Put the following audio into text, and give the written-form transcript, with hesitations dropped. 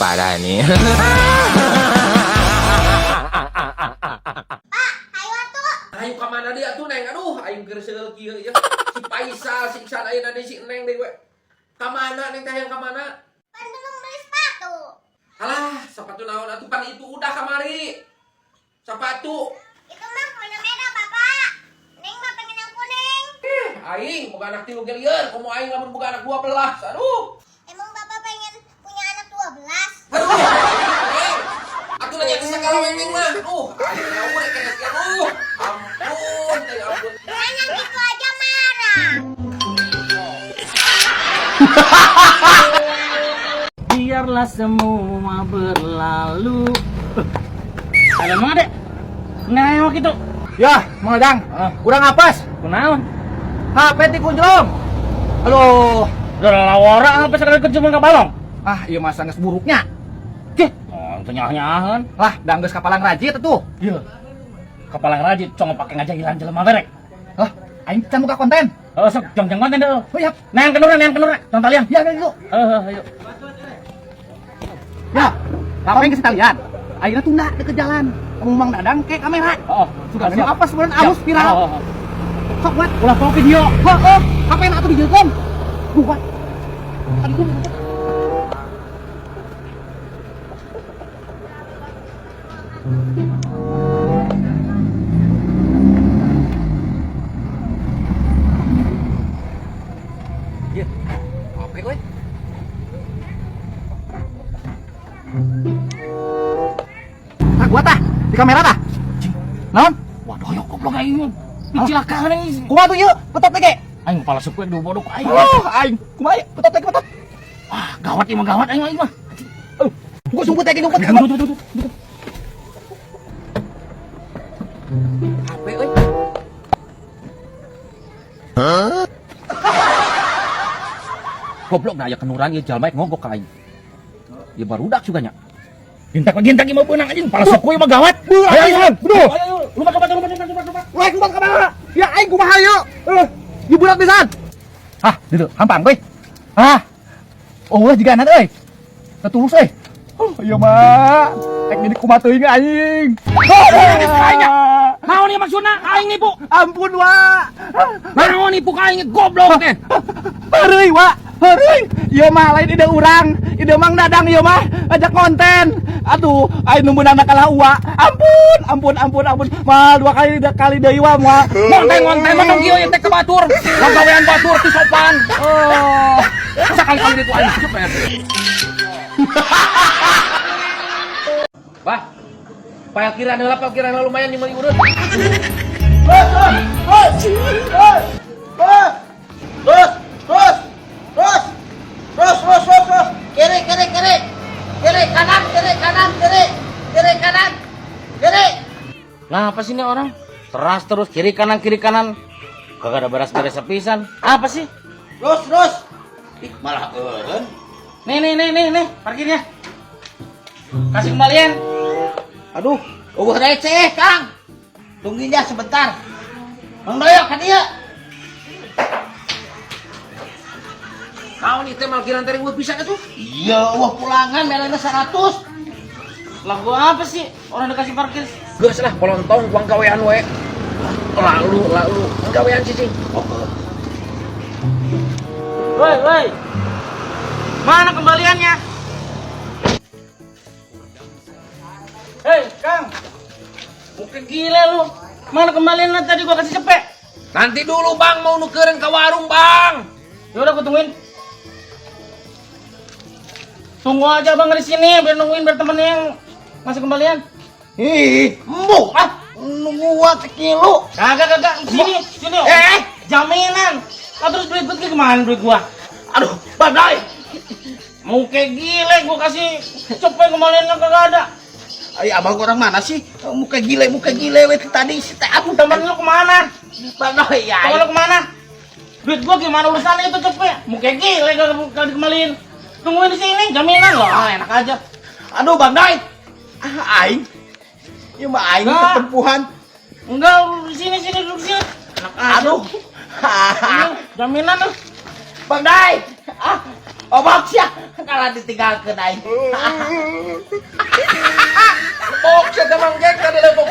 parah nih. Ayo ke mana dia tuh Neng? Aduh, ayo gersel kieu ya. Si Faisal, si Iksan ayeuna deui si Neng deui we. Ka mana Neng teh yang ka mana? Pan belum beli sepatu. Alah, sepatu naon atuh pan itu udah kamari. Sepatu. Itu mah warna merah, Bapak. Neng mah pengen yang kuning. Aing boga anak 3 ge lieur, komo aing lamun boga anak 12. Aduh. Emang Bapak pengen punya anak 12? Aduh. Neng, atuh nanya ke sakalaweng Neng mah. Aduh, aing ngawur kenes ya. Aduh. Ampun, teh ampun. Jangan gitu aja marah. Biarlah semua berlalu. Ada mana dek? Nengok gitu. Ya, Mang Dadang, kurang apes. Kunaon? HP ti kunjlong. Aduh, Udah lawara apa sekali kecuma ka balong? iya masa geus buruknya. Cih, itu nyah-nyahan. Lah, da geus kapalang rajit atuh. Iya. Kepala ngerajit, cong pake ngajagilan jelema berek. Lah, aing can buka konten. Oh, sok jong konten deh. Oh, iya. Neng kenurna, tong talian. Ya, gitu. Ayo. Ya, ngapain ke sekalian? Akhirnya tunda deket jalan. Kamu Mang Dadang ke kamera. Oh, Sudah siap. apa sebenarnya alus viral. Oh. Sok buat. Ulah foto video. Heeh, HP na atuh dijeukeun. Buat. Tadi gua Iya. Oke, we. tak gua tah di kamera tah. Naon? Waduh, ayo goblok aing. Dicelakaan ini. Kumaha tuh ieu? Petot ge. Aing kepala suku yang bodok aing. Aing. Kumaha ieu? Petot ge petot. Wah, gawat ieu mah gawat aing mah. Gua sumpet lagi numpet. Tuh. HP we. Goblok na aya kenuran ieu jalma ngogok ka aing. Ieu barudak juga nya. Gintak ieu mah beunang anjing, pala suku ieu mah gawat. Ayo, beduh. Ayo, lupa. Wah, kumaha ka mana? Ya aing kumaha ieu? Ieu budak pisan. Ah, ditu, hampang we. Ulah jiga anak euy. Tetulus euy. Ieu mah ek jadi kumaha teuing aing. Naon ieu maksudna? Aing nipu. Ampun, Wa. Naon nipu ka aing goblok teh. Heureui, Wa. Heureui. Ieu mah lain ide urang, ide Mang Dadang ieu mah ajak konten. Aduh, aing nu meunang kalah Wa. Ampun. Mal 2 kali deui Wa moal. Ngonten mah tong kieu teh ke batur. Pagawean batur teu sopan. Oh. Sakali-kali itu aing cepet. Wah. Parkiran lumayan 5.000 urut. Terus. Kiri kanan. Lah apa sih ini orang? Teras terus kiri kanan. Kagak ada beres-beres sepisan. Apa sih? Terus. Ih, malah eureun. Nih, parkirnya. Kasih kembalian. Aduh, receh, Kang. Tungguin ya sebentar. Mang Doyok ka dieu. Naon ieu teh parkiran teh reueuh pisan atuh. Iya, pulangan melena 100. Lah gua apa sih? Orang udah kasih parkir. Geus lah polontong uang gawean we. Lalu gawean cicing. Woi. Mana kembaliannya? Hei, Kang. Muka gila lu. Mana kembaliannya tadi gua kasih cepet? Nanti dulu Bang mau nukerin ke warung Bang. Ya udah gua tungguin. Tunggu aja Bang di sini biar nungguin biar temennya yang masih kembalian. Ih, embuk nunggu teh kilo. Kagak. Sini. Jaminan. Lah terus duit gua kemana duit gua? Aduh, badai. Muka gile gua kasih cepet kembaliannya kagak ada. Ay, abang orang mana sih? Muka gile we tadi si teh aku Temen lu kemana? badai ya. Temen lu kemana? Duit gua gimana urusannya itu cepet? Muka gile kagak dikembaliin. Tungguin di sini, jaminan loh. Enak aja. Aduh, badai. Aing. Ya mah aing Nah. ketempuhan. Enggak, di sini duduk sini. Enak aja. Aduh. Ini, jaminan lu. Bang Day. Obak siya. Kalah ditinggalkeun aing. Bok sa tamang gek ka dala ko